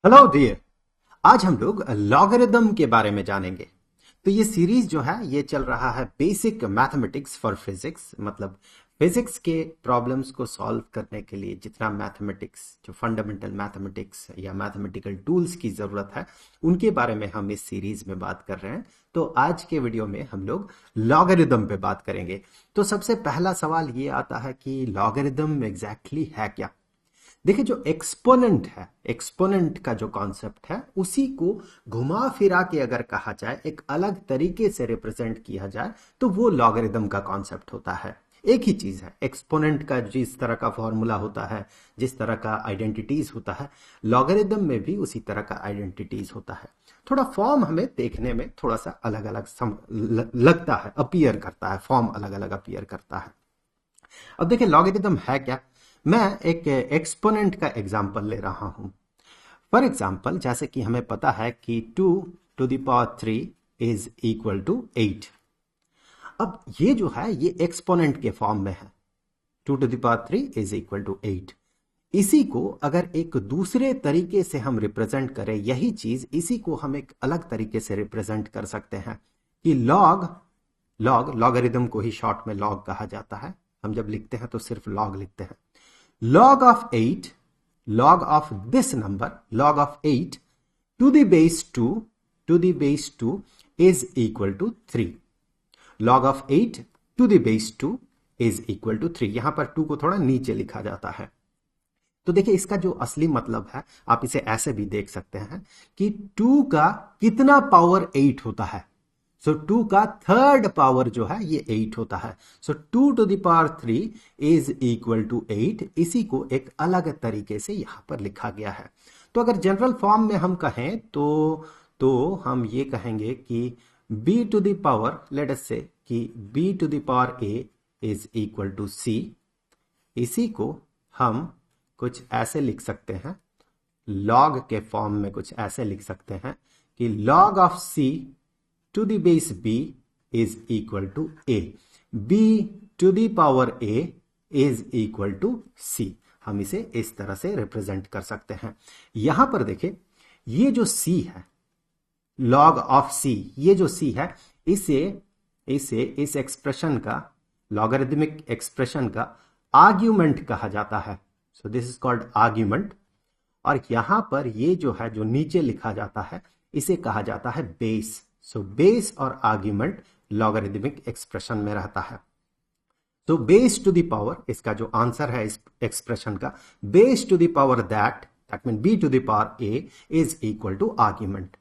Hello dear. आज हम लोग लॉगरिदम के बारे में जानेंगे। तो ये सीरीज जो है ये चल रहा है बेसिक मैथमेटिक्स फॉर फिजिक्स, मतलब फिजिक्स के प्रॉब्लम्स को सॉल्व करने के लिए जितना मैथमेटिक्स, जो फंडामेंटल मैथमेटिक्स या मैथमेटिकल टूल्स की जरूरत है उनके बारे में हम इस सीरीज में बात कर रहे हैं। तो आज के वीडियो में हम लोग लॉगरिदम पे बात करेंगे। तो सबसे पहला सवाल ये आता है कि लॉगरिदम एग्जैक्टली है क्या। देखिए, जो एक्सपोनेंट है, एक्सपोनेंट का जो कॉन्सेप्ट है उसी को घुमा फिरा के अगर कहा जाए, एक अलग तरीके से रिप्रेजेंट किया जाए तो वो लॉगरिदम का कॉन्सेप्ट होता है। एक ही चीज है, एक्सपोनेंट का जिस तरह का फॉर्मूला होता है, जिस तरह का आइडेंटिटीज होता है, लॉगरिदम में भी उसी तरह का आइडेंटिटीज होता है। थोड़ा फॉर्म हमें देखने में थोड़ा सा अलग अलग लगता है, अपीयर करता है, फॉर्म अलग अलग अपीयर करता है। अब देखिए, लॉगरिदम है क्या। मैं एक एक्सपोनेंट का एग्जांपल ले रहा हूं। फॉर एग्जांपल, जैसे कि हमें पता है कि 2 to the power 3 is equal to 8। अब ये जो है ये एक्सपोनेंट के फॉर्म में है। 2 to the power 3 is equal to 8। इसी को अगर एक दूसरे तरीके से हम रिप्रेजेंट करें, यही चीज इसी को हम एक अलग तरीके से रिप्रेजेंट कर सकते हैं कि लॉगरिदम को ही शॉर्ट में लॉग कहा जाता है। हम जब लिखते हैं तो सिर्फ लॉग लिखते हैं। log of 8, log of this number, log of 8 to the base 2 is equal to 3। log of 8 to the base 2 is equal to 3। यहां पर 2 को थोड़ा नीचे लिखा जाता है। तो देखिए, इसका जो असली मतलब है आप इसे ऐसे भी देख सकते हैं कि 2 का कितना पावर 8 होता है। सो 2 का थर्ड पावर जो है ये 8 होता है। So 2 to the power 3 is equal to 8। इसी को एक अलग तरीके से यहां पर लिखा गया है। तो अगर जनरल फॉर्म में हम कहें तो हम ये कहेंगे कि b to the power, let us say कि b to the power a is equal to c। इसी को हम कुछ ऐसे लिख सकते हैं, लॉग के फॉर्म में कुछ ऐसे लिख सकते हैं कि log of c to the base b is equal to a। b to the power a is equal to c। हम इसे इस तरह से रिप्रेजेंट कर सकते हैं। यहां पर देखिए, ये जो c है, log of c, ये जो c है, इसे इस एक्सप्रेशन का, लॉगरिदमिक एक्सप्रेशन का आर्ग्यूमेंट कहा जाता है। So this is called argument. और यहां पर ये जो है, जो नीचे लिखा जाता है, इसे कहा जाता है बेस। सो बेस और आर्ग्यूमेंट लॉगरिदमिक एक्सप्रेशन में रहता है। तो बेस टू द पावर, इसका जो आंसर है इस एक्सप्रेशन का, base to the power that mean b to the power a is equal to argument.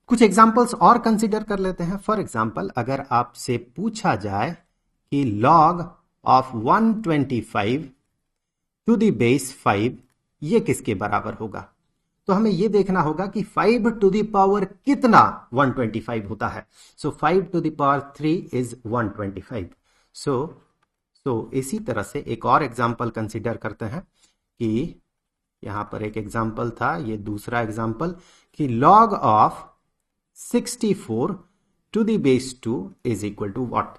कुछ एग्जांपल्स और कंसीडर कर लेते हैं। फॉर एग्जांपल, अगर आपसे पूछा जाए कि log of 125 to the base 5 ये किसके बराबर होगा, तो हमें यह देखना होगा कि 5 टू द पावर कितना 125 होता है। सो 5 to the power 3 इज 125। सो इसी तरह से एक और एग्जांपल कंसीडर करते हैं कि यहां पर एक एग्जांपल था, ये दूसरा एग्जांपल, कि log of 64 to the base 2 is equal to what.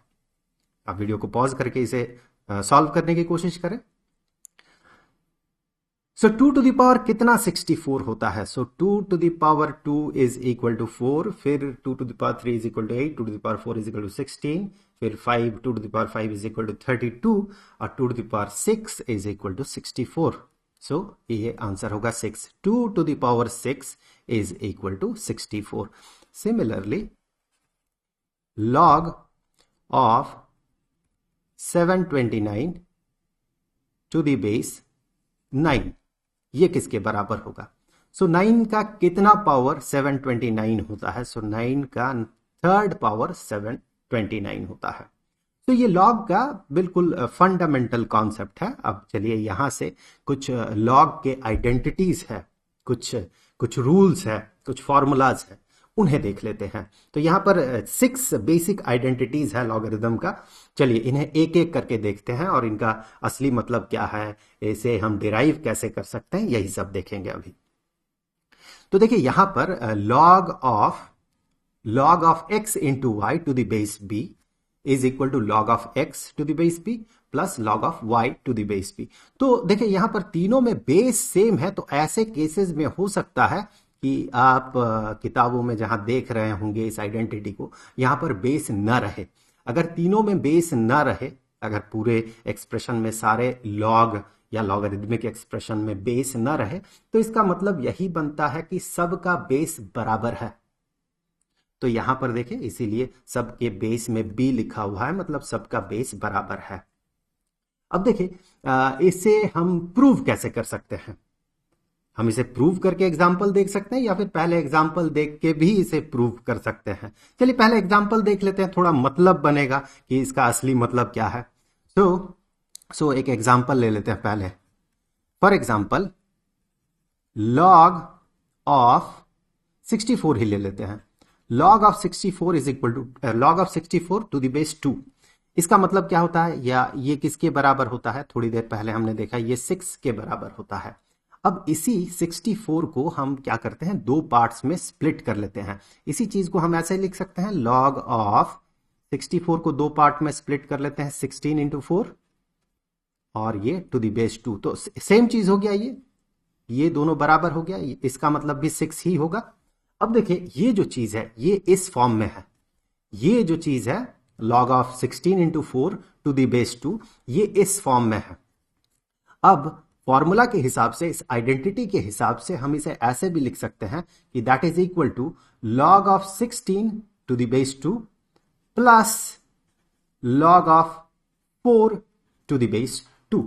आप वीडियो को पॉज करके इसे सॉल्व करने की कोशिश करें। सो 2 टू द पावर कितना 64 होता है। So 2 to the power 2 is equal to 4, फिर 2 to the power 3 is equal to 8, 2 to the power 4 is equal to 16, फिर 5 2 to the power 5 is equal to 32 और 2 to the power 6 is equal to 64। So ये answer होगा 6। 2 to the power 6 is equal to 64। Similarly, log of 729 to the base 9 ये किसके बराबर होगा। सो 9 का कितना पावर 729 होता है। सो 9 का थर्ड पावर 729 होता है। तो ये लॉग का बिल्कुल फंडामेंटल कॉन्सेप्ट है। अब चलिए यहां से कुछ लॉग के आइडेंटिटीज है, कुछ रूल्स है, कुछ फॉर्मूलाज है, उन्हें देख लेते हैं। तो यहां पर 6 बेसिक आइडेंटिटीज है लॉगरिदम का। चलिए इन्हें एक एक करके देखते हैं और इनका असली मतलब क्या है, इसे हम डिराइव कैसे कर सकते हैं, यही सब देखेंगे अभी। तो देखिए यहां पर log of x into y to the base b is equal to log of x to the base b plus log of y to the base b। तो देखिए यहां पर तीनों में बेस सेम है, तो ऐसे केसेस में हो सकता है कि आप किताबों में जहां देख रहे होंगे इस आइडेंटिटी को, यहां पर बेस न रहे। अगर तीनों में बेस न रहे, अगर पूरे एक्सप्रेशन में सारे लॉग या लॉगरिदमिक एक्सप्रेशन में बेस न रहे, तो इसका मतलब यही बनता है कि सबका बेस बराबर है। तो यहां पर देखिए इसीलिए सबके बेस में b लिखा हुआ है, मतलब सबका बेस बराबर है। अब देखिए इसे हम प्रूव कैसे कर सकते हैं। हम इसे प्रूव करके एग्जाम्पल देख सकते हैं या फिर पहले एग्जाम्पल देख के भी इसे प्रूव कर सकते हैं। चलिए पहले एग्जाम्पल देख लेते हैं, थोड़ा मतलब बनेगा कि इसका असली मतलब क्या है। सो एक एग्जाम्पल ले लेते हैं पहले। फॉर एग्जाम्पल log ऑफ 64 ही ले लेते हैं। log of 64 is equal to log of 64 to the base 2। इसका मतलब क्या होता है, या ये किसके बराबर होता है, थोड़ी देर पहले हमने देखा ये 6 के बराबर होता है। अब इसी 64 को हम क्या करते हैं, दो पार्ट्स में स्प्लिट कर लेते हैं। इसी चीज को हम ऐसे लिख सकते हैं, log ऑफ 64 को दो पार्ट में स्प्लिट कर लेते हैं, 16 इंटू 4 और ये टू द बेस 2। तो सेम चीज हो गया, ये दोनों बराबर हो गया, इसका मतलब भी 6 ही होगा। अब देखिए ये जो चीज है ये इस फॉर्म में है, ये जो चीज है log of 16 into 4 to the base 2, ये इस फॉर्म में है। अब फॉर्मूला के हिसाब से, इस आइडेंटिटी के हिसाब से हम इसे ऐसे भी लिख सकते हैं कि that is equal to log of 16 to the base 2 plus log of 4 to the base 2।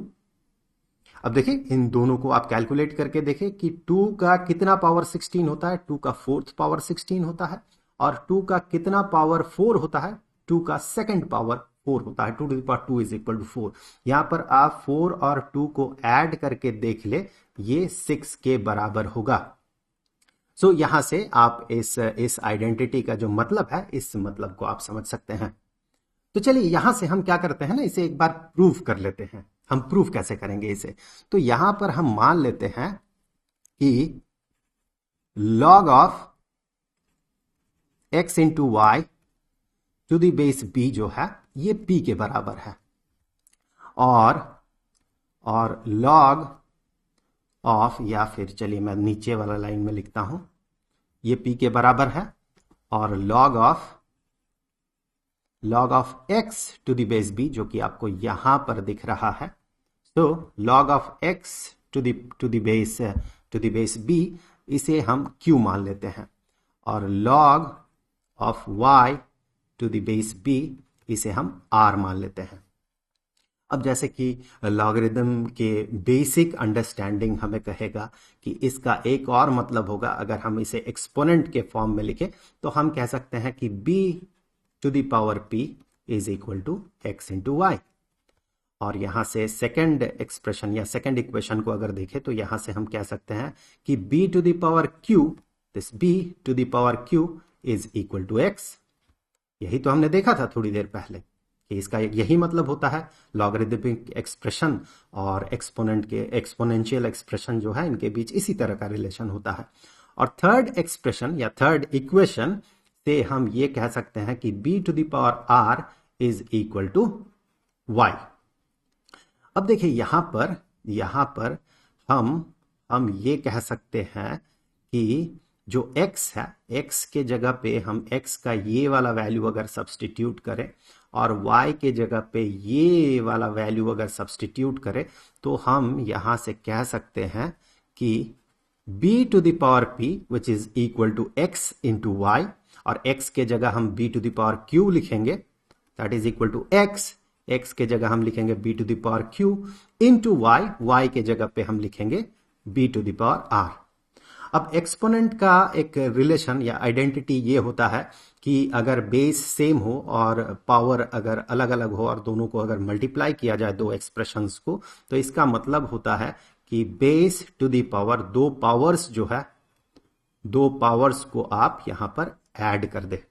अब देखिए इन दोनों को आप कैलकुलेट करके देखें कि 2 का कितना पावर 16 होता है, 2 का फोर्थ पावर 16 होता है, और 2 का कितना पावर 4 होता है, 2 का सेकंड पावर 4 होता है। 2 to the power 2 is equal to 4। यहां पर आप 4 और 2 को ऐड करके देख ले, ये 6 के बराबर होगा। सो यहां से आप इस आइडेंटिटी का जो मतलब है, इस मतलब को आप समझ सकते हैं। तो चलिए यहां से हम क्या करते हैं ना, इसे एक बार प्रूफ कर लेते हैं। हम प्रूफ कैसे करेंगे इसे, तो यहां पर हम मान लेते हैं कि log of x into y to the base b जो है ये p के बराबर है, और log ऑफ, या फिर चलिए मैं नीचे वाला लाइन में लिखता हूं, ये p के बराबर है, और log of x to the base b जो कि आपको यहां पर दिख रहा है। तो log of x to the base b इसे हम q मान लेते हैं, और log of y to the base b इसे हम r मान लेते हैं। अब जैसे कि लॉगरिदम के बेसिक अंडरस्टैंडिंग हमें कहेगा कि इसका एक और मतलब होगा, अगर हम इसे एक्सपोनेंट के फॉर्म में लिखें तो हम कह सकते हैं कि b to the power p is equal to x into y. और यहां से सेकंड एक्सप्रेशन या सेकंड इक्वेशन को अगर देखें तो यहां से हम कह सकते हैं कि b to the power q, this b to the power q is equal to x। यही तो हमने देखा था थोड़ी देर पहले कि इसका यही मतलब होता है। लॉगरिदमिक एक्सप्रेशन और एक्सपोनेंट के एक्सपोनेंशियल एक्सप्रेशन जो है, इनके बीच इसी तरह का रिलेशन होता है। और थर्ड एक्सप्रेशन या थर्ड इक्वेशन से हम ये कह सकते हैं कि b to the power r is equal to y। अब देखिए यहां पर हम ये कह सकते हैं कि जो x है, x के जगह पे हम x का ये वाला वैल्यू अगर सब्सटीट्यूट करें और y के जगह पे ये वाला वैल्यू अगर सब्सटीट्यूट करें, तो हम यहां से कह सकते हैं कि b to the power p which is equal to x into y, और x के जगह हम b to the power q लिखेंगे, that is equal to x के जगह हम लिखेंगे b to the power q into y के जगह पे हम लिखेंगे b to the power r। अब एक्सपोनेंट का एक रिलेशन या आइडेंटिटी ये होता है कि अगर बेस सेम हो और पावर अगर अलग अलग हो और दोनों को अगर मल्टीप्लाई किया जाए दो एक्सप्रेशंस को, तो इसका मतलब होता है कि बेस टू द पावर, दो पावर्स जो है, दो पावर्स को आप यहां पर ऐड कर दे।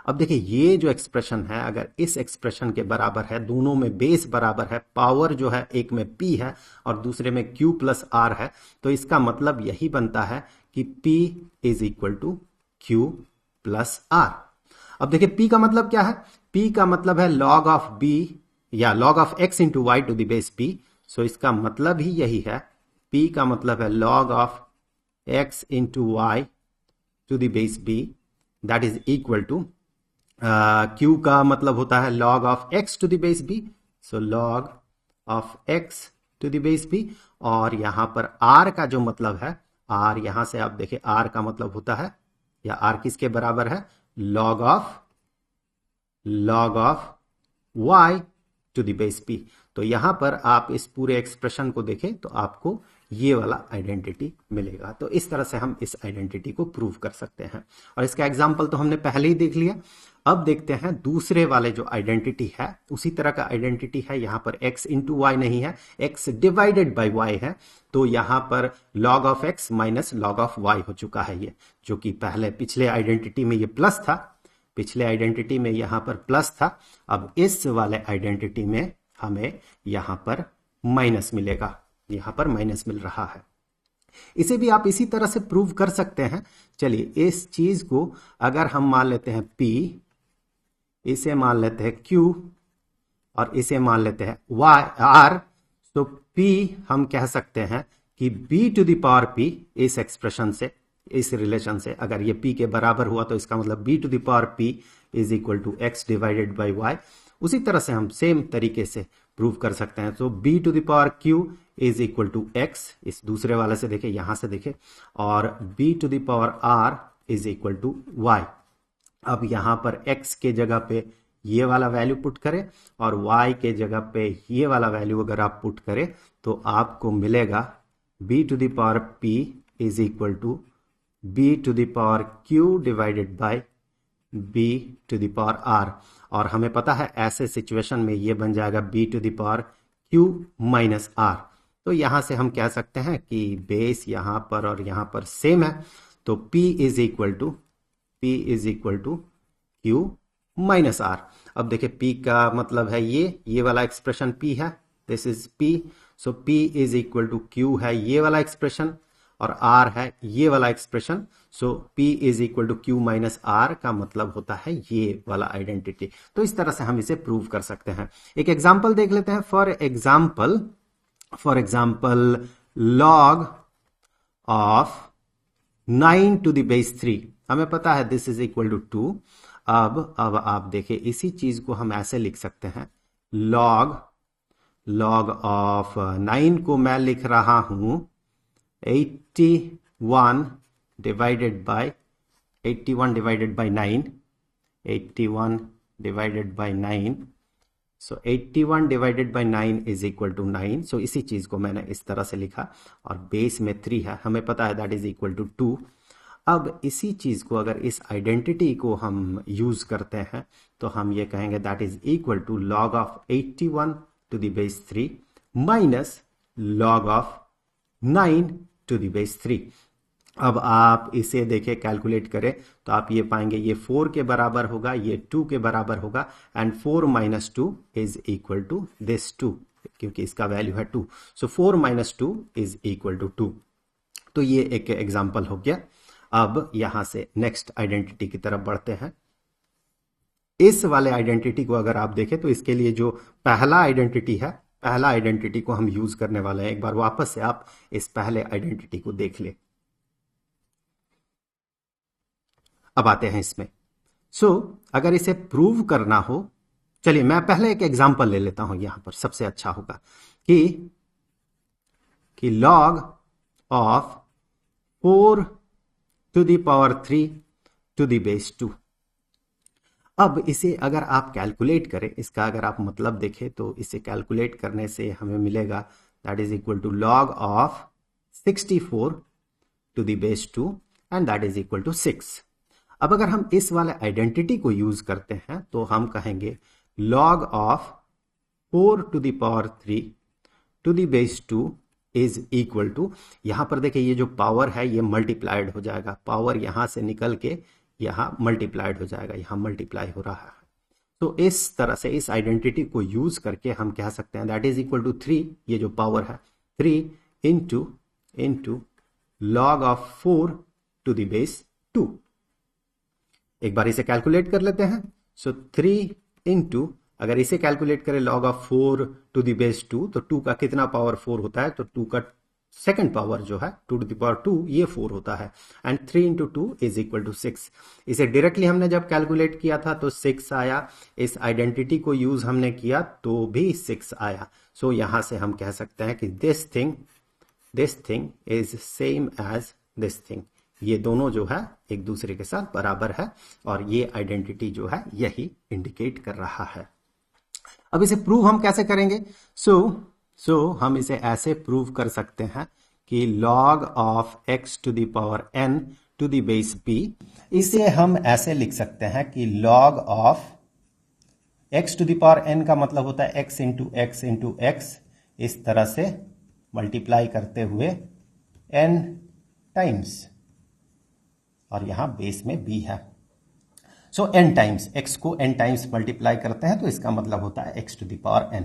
अब देखिए ये जो एक्सप्रेशन है अगर इस एक्सप्रेशन के बराबर है, दोनों में बेस बराबर है, पावर जो है एक में p है और दूसरे में q प्लस r है, तो इसका मतलब यही बनता है कि p is equal to q plus r। अब देखिए p का मतलब क्या है, p का मतलब है log ऑफ b या log of x into y to the base p, सो इसका मतलब ही यही है, p का मतलब है log of x into y to the base b, that is equal to q का मतलब होता है log of x to the base b, so log of x to the base b, और यहां पर r का जो मतलब है, r यहां से आप देखें r का मतलब होता है, या r किसके बराबर है, log of y to the base p। तो यहां पर आप इस पूरे एक्सप्रेशन को देखें तो आपको ये वाला आइडेंटिटी मिलेगा। तो इस तरह से हम इस आइडेंटिटी को प्रूव कर सकते हैं, और इसका एग्जांपल तो हमने पहले ही देख लिया। अब देखते हैं दूसरे वाले जो आइडेंटिटी है, उसी तरह का आइडेंटिटी है, यहां पर x इंटू वाई नहीं है, x डिवाइडेड बाई y है। तो यहां पर log of x minus log of y हो चुका है, ये जो कि पहले पिछले आइडेंटिटी में ये प्लस था, पिछले आइडेंटिटी में यहां पर प्लस था, अब इस वाले आइडेंटिटी में हमें यहां पर माइनस मिलेगा, यहां पर माइनस मिल रहा है। इसे भी आप इसी तरह से प्रूव कर सकते हैं। चलिए इस चीज को अगर हम मान लेते हैं p, इसे मान लेते हैं q, और इसे मान लेते हैं r, तो p हम कह सकते हैं कि b to the power p, इस एक्सप्रेशन से, इस रिलेशन से अगर ये p के बराबर हुआ तो इसका मतलब b to the power p is equal to x divided by y। उसी तरह से हम सेम तरीके से प्रूव कर सकते हैं। तो b to the power q is equal to x, इस दूसरे वाले से देखें, यहां से देखें, और b to the power r is equal to y। अब यहां पर x के जगह पे ये वाला वैल्यू पुट करें और y के जगह पे ये वाला वैल्यू अगर आप पुट करें तो आपको मिलेगा b to the power p is equal to b to the power q divided by b to the power r। और हमें पता है ऐसे सिचुएशन में ये बन जाएगा b to the power q minus r। तो यहां से हम कह सकते हैं कि बेस यहां पर और यहां पर सेम है, तो p is equal to q minus r। अब देखिए p का मतलब है ये वाला एक्सप्रेशन p है, this is p, so p is equal to q है ये वाला एक्सप्रेशन, और r है ये वाला expression, so p is equal to q minus r का मतलब होता है ये वाला आइडेंटिटी। तो इस तरह से हम इसे प्रूव कर सकते हैं। एक एग्जांपल देख लेते हैं। For example log of 9 to the base 3, हमें पता है दिस इज इक्वल टू 2। अब आप देखें इसी चीज को हम ऐसे लिख सकते हैं, log ऑफ 9 को मैं लिख रहा हूं 81 divided by 9, 81 divided by 9, so 81 divided by 9 is equal to 9। So इसी चीज को मैंने इस तरह से लिखा, और बेस में 3 है, हमें पता है दैट इज इक्वल टू 2। अब इसी चीज को अगर इस आइडेंटिटी को हम यूज करते हैं तो हम ये कहेंगे that is equal to log of 81 to the base 3 minus log of 9 to the base 3। अब आप इसे देखें, कैलकुलेट करें तो आप ये पाएंगे ये 4 के बराबर होगा, ये 2 के बराबर होगा, and 4 minus 2 is equal to this 2, क्योंकि इसका वैल्यू है 2, so 4 minus 2 is equal to 2। तो ये एक एग्जांपल हो गया। अब यहां से नेक्स्ट आइडेंटिटी की तरफ बढ़ते हैं। इस वाले आइडेंटिटी को अगर आप देखें तो इसके लिए जो पहला आइडेंटिटी है, पहला आइडेंटिटी को हम यूज करने वाले हैं। एक बार वापस से आप इस पहले आइडेंटिटी को देख ले। अब आते हैं इसमें। अगर इसे प्रूव करना हो, चलिए मैं पहले एक एग्जांपल ले लेता हूं, यहां पर सबसे अच्छा होगा कि log of 4 to the power 3 to the base 2। अब इसे अगर आप कैलकुलेट करें, इसका अगर आप मतलब देखें तो इसे कैलकुलेट करने से हमें मिलेगा that is equal to log of 64 to the base 2 and that is equal to 6। अब अगर हम इस वाले आइडेंटिटी को यूज करते हैं तो हम कहेंगे log of 4 to the power 3 to the base 2 is equal to, यहां पर देखिए ये जो पावर है ये मल्टीप्लाइड हो जाएगा, पावर यहां से निकल के यहां मल्टीप्लाइड हो जाएगा, यहां मल्टीप्लाई हो रहा है। तो इस तरह से इस आइडेंटिटी को यूज करके हम कह सकते हैं दैट इज इक्वल टू 3, ये जो पावर है 3 into log of 4 to the base 2। एक बार इसे कैलकुलेट कर लेते हैं। सो 3 इंटू अगर इसे कैलकुलेट करें log of 4 to the base 2, तो 2 का कितना पावर 4 होता है, तो 2 का सेकेंड पावर जो है 2 टू द पावर 2 ये 4 होता है, and 3 into 2 is equal to 6। इसे डायरेक्टली हमने जब कैलकुलेट किया था तो 6 आया, इस आइडेंटिटी को यूज हमने किया तो भी 6 आया। सो यहां से हम कह सकते हैं कि this thing is same as this thing, ये दोनों जो है एक दूसरे के साथ बराबर है, और ये आइडेंटिटी जो है यही इंडिकेट कर रहा है। अब इसे प्रूव हम कैसे करेंगे? सो हम इसे ऐसे प्रूव कर सकते हैं कि log of x to the power n to the base b, इसे हम ऐसे लिख सकते हैं कि log of x to the power n का मतलब होता है x into x into x, इस तरह से मल्टीप्लाई करते हुए n टाइम्स, और यहां बेस में b है। सो n टाइम्स, x को n टाइम्स मल्टीप्लाई करते हैं तो इसका मतलब होता है x to the power n।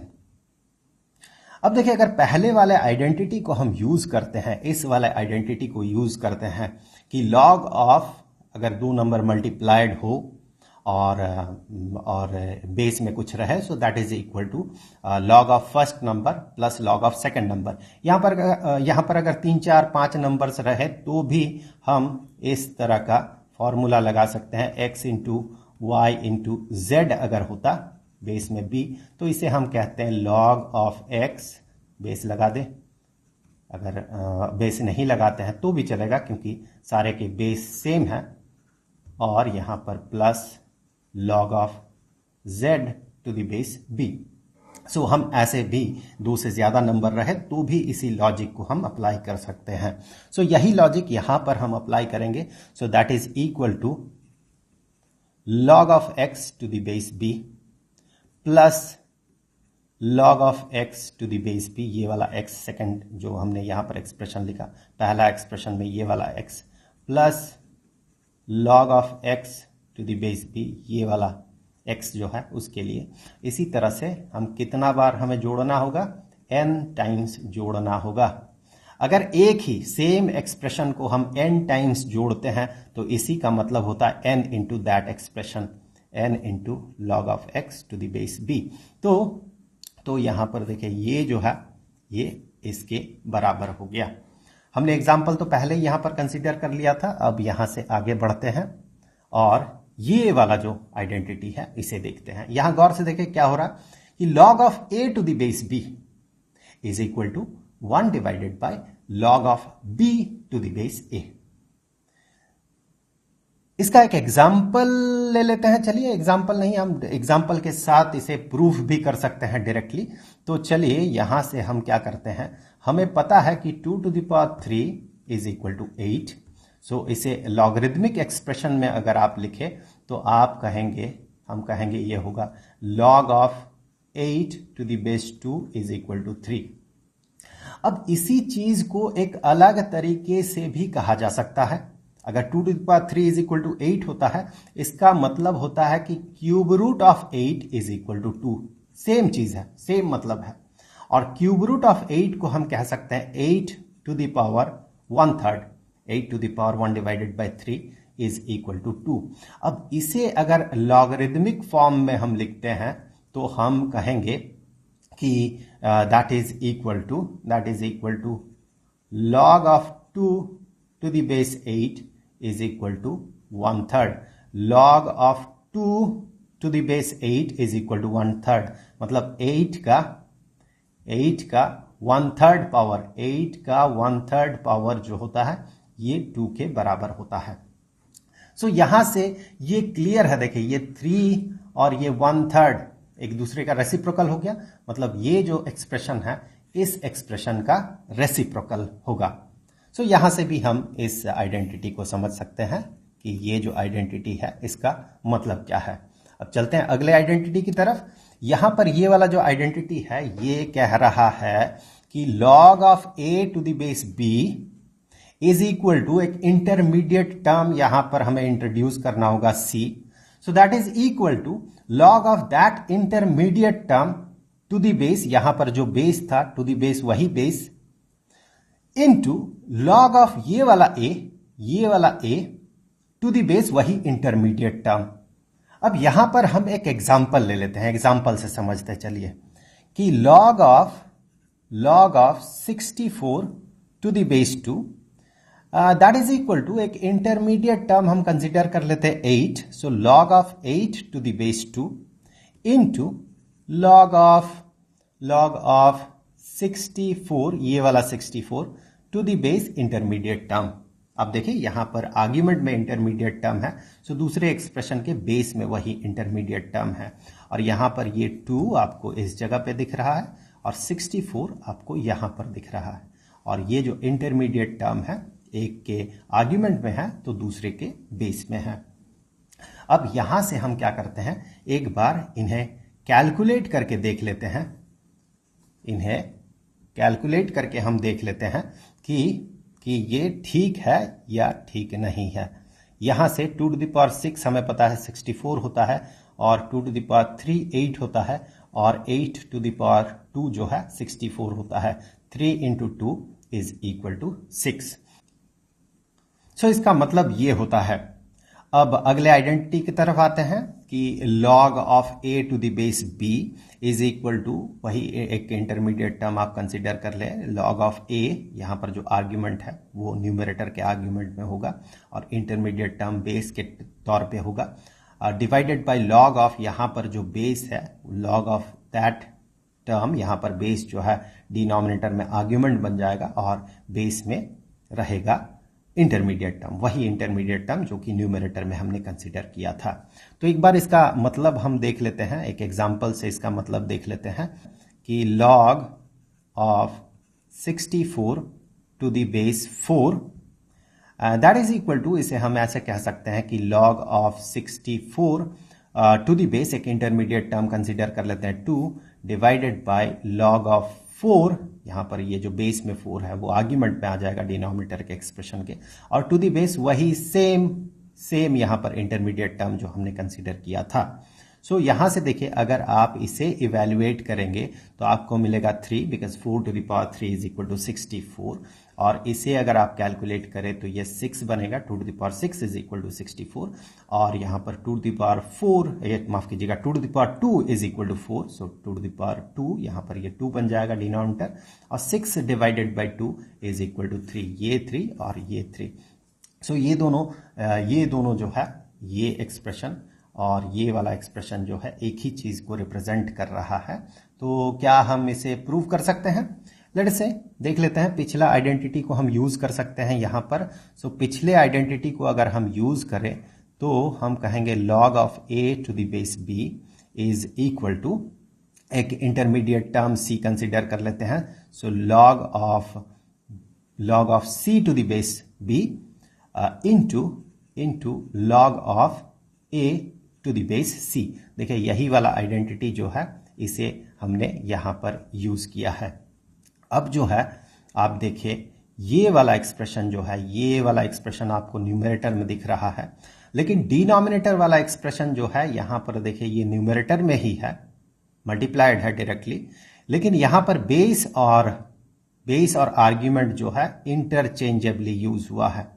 अब देखिए, अगर पहले वाले आइडेंटिटी को हम यूज करते हैं, इस वाले आइडेंटिटी को यूज करते हैं कि log ऑफ अगर दो नंबर मल्टीप्लाइड हो और बेस में कुछ रहे, so that is equal to log of first number plus log of second number. यहां पर अगर 3 4 5 नंबर्स रहे तो भी हम इस तरह का फॉर्मूला लगा सकते हैं, x into y into z अगर होता बेस में b, तो इसे हम कहते हैं log ऑफ x, बेस लगा दे, अगर बेस नहीं लगाते हैं तो भी चलेगा क्योंकि सारे के बेस सेम है, और यहां पर plus log of z to the base b। सो हम ऐसे भी दो से ज्यादा नंबर रहे तो भी इसी लॉजिक को हम अप्लाई कर सकते हैं। सो यही लॉजिक यहां पर हम अप्लाई करेंगे। So that is equal to log of x to the base b plus log of x to the base b, ये वाला x सेकंड जो हमने यहां पर एक्सप्रेशन लिखा, पहला एक्सप्रेशन में ये वाला x, plus log of x to the base b, ये वाला x जो है उसके लिए। इसी तरह से हम कितना बार हमें जोड़ना होगा, n टाइम्स जोड़ना होगा। अगर एक ही सेम एक्सप्रेशन को हम n टाइम्स जोड़ते हैं तो इसी का मतलब होता है n into that expression, n into log of x to the base b। तो यहां पर देखिए ये जो है ये इसके बराबर हो गया। हमने एग्जाम्पल तो पहले यहां पर कंसीडर कर लिया था, अब यहां से आगे बढ़ते हैं और ये वाला जो आइडेंटिटी है इसे देखते हैं। यहां गौर से देखिए क्या हो रहा कि log of a to the base b is equal to 1 divided by log of b to the base a। इसका एक एग्जाम्पल ले लेते हैं। चलिए, एग्जाम्पल नहीं, हम एग्जाम्पल के साथ इसे प्रूफ भी कर सकते हैं डायरेक्टली। तो चलिए यहां से हम क्या करते हैं, हमें पता है कि 2 to the power 3 is equal to 8। So इसे लॉगरिदमिक एक्सप्रेशन में अगर आप लिखे तो आप कहेंगे, हम कहेंगे ये होगा log of 8 to the base 2 is equal to 3। अब इसी चीज को एक अलग तरीके से भी कहा जा सकता है। अगर 2 to the power 3 is equal to 8 होता है, इसका मतलब होता है कि cube root of 8 is equal to 2। Same चीज है, सेम मतलब है। और क्यूब रूट ऑफ 8 को हम कह सकते हैं 8 to the power 1/3, 8 to the power 1 divided by 3 is equal to 2। अब इसे अगर लॉगरिदमिक फॉर्म में हम लिखते हैं तो हम कहेंगे कि that is equal to log of 2 to the base 8 is equal to 1/3। log of 2 to the base 8 is equal to 1/3, मतलब 8 का 1/3 पावर, 8 का 1/3 पावर जो होता है ये 2 के बराबर होता है। सो यहां से ये क्लियर है, देखिए ये 3 और ये 1/3 एक दूसरे का रेसिप्रोकल हो गया, मतलब ये जो एक्सप्रेशन है इस एक्सप्रेशन का रेसिप्रोकल होगा। सो यहां से भी हम इस आइडेंटिटी को समझ सकते हैं कि ये जो आइडेंटिटी है इसका मतलब क्या है। अब चलते हैं अगले आइडेंटिटी की तरफ। यहां पर ये वाला जो आइडेंटिटी है ये कह रहा है कि log of a to the base b is equal to एक इंटरमीडिएट टर्म यहां पर हमें इंट्रोड्यूस करना होगा c। So that is equal to log of that intermediate term to the base, यहां पर जो बेस था टू द बेस वही बेस, इनटू log ऑफ ये वाला a टू द बेस वही इंटरमीडिएट टर्म। अब यहां पर हम एक एग्जाम्पल ले लेते हैं, एग्जाम्पल से समझते चलिए कि log of 64 to the base 2 that is equal to, एक इंटरमीडिएट टर्म हम कंसिडर कर लेते हैं 8, so log of 8 to the base 2 into log of 64, ये वाला 64 to the base intermediate term. अब देखिए यहां पर आर्ग्यूमेंट में इंटरमीडिएट टर्म है, सो दूसरे एक्सप्रेशन के बेस में वही इंटरमीडिएट टर्म है, और यहां पर ये 2 आपको इस जगह पे दिख रहा है और 64 आपको यहां पर दिख रहा है, और ये जो इंटरमीडिएट टर्म है एक के आर्ग्यूमेंट में है तो दूसरे के बेस में है। अब यहां से हम क्या करते हैं, एक बार इन्हें कैलकुलेट करके देख लेते हैं, इन्हें कैलकुलेट करके हम देख लेते हैं कि ये ठीक है या ठीक नहीं है। यहां से 2 to the power 6 हमें पता है 64 होता है, और 2 to the power 3 8 होता है, और 8 to the power 2 जो है 64 होता है। 3 into 2 is equal to 6। सो इसका मतलब ये होता है। अब अगले आइडेंटिटी की तरफ आते हैं कि log of a to the base b is equal to, वही एक इंटरमीडिएट टर्म आप कंसिडर कर ले, log of a, यहां पर जो आर्ग्यूमेंट है वो न्यूमरेटर के आर्ग्यूमेंट में होगा और इंटरमीडिएट टर्म बेस के तौर पे होगा, डिवाइडेड बाय log of, यहां पर जो बेस है log of दैट टर्म, यहां पर बेस जो है डिनोमिनेटर में आर्ग्यूमेंट बन जाएगा और बेस में रहेगा इंटरमीडिएट टर्म, वही इंटरमीडिएट टर्म जो कि न्यूमरेटर में हमने कंसीडर किया था। तो एक बार इसका मतलब हम देख लेते हैं, एक एग्जांपल से इसका मतलब देख लेते हैं कि log of 64 to the base 4 that is equal to, इसे हम ऐसे कह सकते हैं कि log of 64 to the base, एक इंटरमीडिएट टर्म कंसीडर कर लेते हैं 2, डिवाइडेड बाय log of 4, यहां पर ये जो बेस में 4 है वो आर्ग्यूमेंट में आ जाएगा डिनोमिनेटर के एक्सप्रेशन के, और टू द बेस वही सेम यहां पर इंटरमीडिएट टर्म जो हमने कंसीडर किया था। सो यहां से देखिए अगर आप इसे इवेल्युएट करेंगे तो आपको मिलेगा 3, because 4 to the power 3 is equal to 64, और इसे अगर आप कैलकुलेट करें तो ये 6 बनेगा, 2 to the power 6 is equal to 64, और यहां पर 2 टू द पावर 4, माफ कीजिएगा 2 to the power 2 is equal to 4, so 2 to the power 2, यहां पर ये 2 बन जाएगा डिनोमिनेटर, और 6 divided by 2 is equal to 3, ये 3 और ये 3। सो ये दोनों जो है, ये एक्सप्रेशन और ये वाला एक्सप्रेशन जो है एक ही चीज को रिप्रेजेंट कर रहा है। तो क्या हम इसे प्रूव कर सकते हैं? लेट्स से देख लेते हैं, पिछला आइडेंटिटी को हम यूज कर सकते हैं यहां पर। सो पिछले आइडेंटिटी को अगर हम यूज करें तो हम कहेंगे log of a to the base b is equal to, एक इंटरमीडिएट टर्म c कंसिडर कर लेते हैं, so log of c to the base b into log of a to the base c। देखिए यही वाला आइडेंटिटी जो है इसे हमने यहां पर यूज किया है। अब जो है आप देखिए ये वाला एक्सप्रेशन जो है, ये वाला एक्सप्रेशन आपको न्यूमरेटर में दिख रहा है, लेकिन डिनोमिनेटर वाला एक्सप्रेशन जो है यहां पर देखिए ये न्यूमरेटर में ही है, मल्टीप्लाइड है डायरेक्टली, लेकिन यहां पर बेस और आर्ग्यूमेंट जो है इंटरचेंजेबली यूज हुआ है।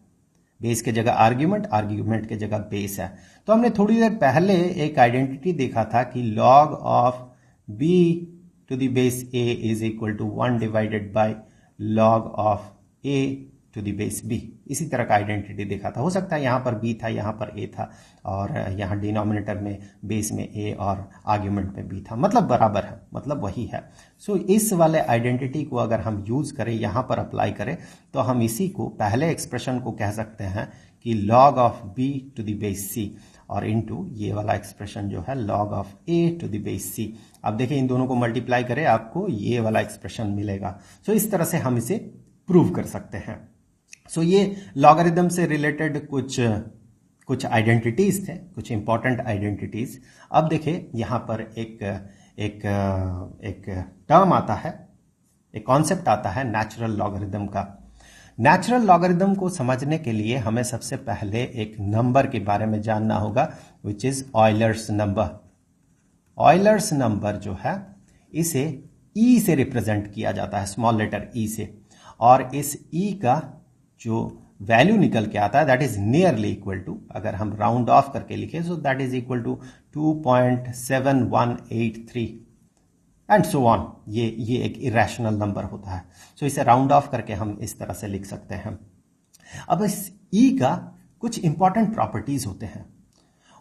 बेस के जगह आर्ग्यूमेंट के जगह बेस है। तो हमने थोड़ी देर पहले एक आइडेंटिटी देखा था कि log of b to the base a is equal to 1 divided by log of a to the base b। इसी तरह का आइडेंटिटी देखा था। हो सकता है यहां पर b था, यहां पर a था, और यहां डिनोमिनेटर में बेस में a और आर्ग्यूमेंट में b था, मतलब बराबर है, मतलब वही है। सो इस वाले आइडेंटिटी को अगर हम यूज करें, यहां पर अप्लाई करें, तो हम इसी को, पहले एक्सप्रेशन को कह सकते हैं कि log of b to the base c, और इनटू ये वाला एक्सप्रेशन जो है log of a to the base c। अब देखिए इन दोनों को मल्टीप्लाई करें, आपको ये वाला एक्सप्रेशन मिलेगा। सो इस तरह से हम इसे प्रूव कर सकते हैं। सो ये लॉगरिथम से रिलेटेड कुछ आइडेंटिटीज थे, कुछ इंपॉर्टेंट आइडेंटिटीज। अब देखिए यहां पर एक टर्म आता है, एक कॉन्सेप्ट आता है नेचुरल लॉगरिथम का। नेचुरल लॉगरिथम को समझने के लिए हमें सबसे पहले एक नंबर के बारे में जानना होगा, which is Euler's number. Euler's number जो है इसे ई से रिप्रेजेंट किया जाता है, स्मॉल लेटर ई से, और इस ई का जो वैल्यू निकल के आता है that is nearly equal to, अगर हम राउंड ऑफ करके लिखें so that is equal to 2.7183 and so on. ये एक इरेशनल नंबर होता है। सो इसे राउंड ऑफ करके हम इस तरह से लिख सकते हैं। अब इस ई का कुछ इंपॉर्टेंट प्रॉपर्टीज होते हैं।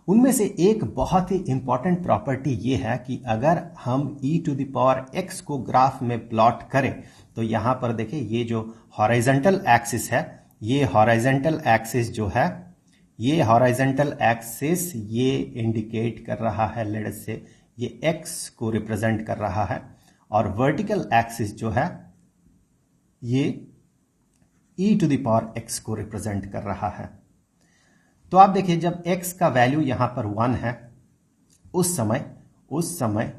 उनमें से एक बहुत ही इंपॉर्टेंट प्रॉपर्टी ये है कि अगर हम e to the power x को ग्राफ में प्लॉट करें तो यहां पर देखिए ये जो हॉरिजॉन्टल एक्सिस है, ये हॉरिजॉन्टल एक्सिस जो है, ये हॉरिजॉन्टल एक्सिस ये इंडिकेट कर रहा है, लेट से ये x को रिप्रेजेंट कर रहा है, और वर्टिकल एक्सिस जो है ये e to the power x को रिप्रेजेंट कर रहा है। तो आप देखिए जब x का वैल्यू यहां पर 1 है उस समय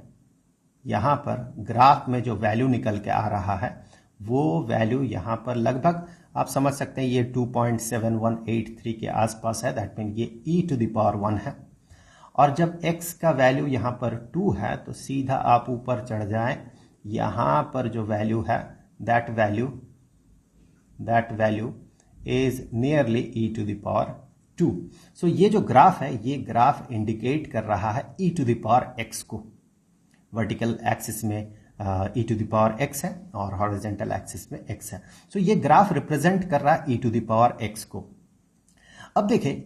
यहां पर ग्राफ में जो वैल्यू निकल के आ रहा है वो वैल्यू यहां पर लगभग आप समझ सकते हैं ये 2.7183 के आसपास है। दैट मीन ये e टू द पावर 1 है। और जब x का वैल्यू यहां पर 2 है तो सीधा आप ऊपर चढ़ जाएं, यहां पर जो वैल्यू है that value is nearly e to the power 2। So ये जो ग्राफ है ये ग्राफ इंडिकेट कर रहा है e to the power x को। वर्टिकल एक्सिस में e to the power x है और हॉरिजॉन्टल एक्सिस में x है। सो ये ग्राफ रिप्रेजेंट कर रहा है e to the power x को। अब देखिए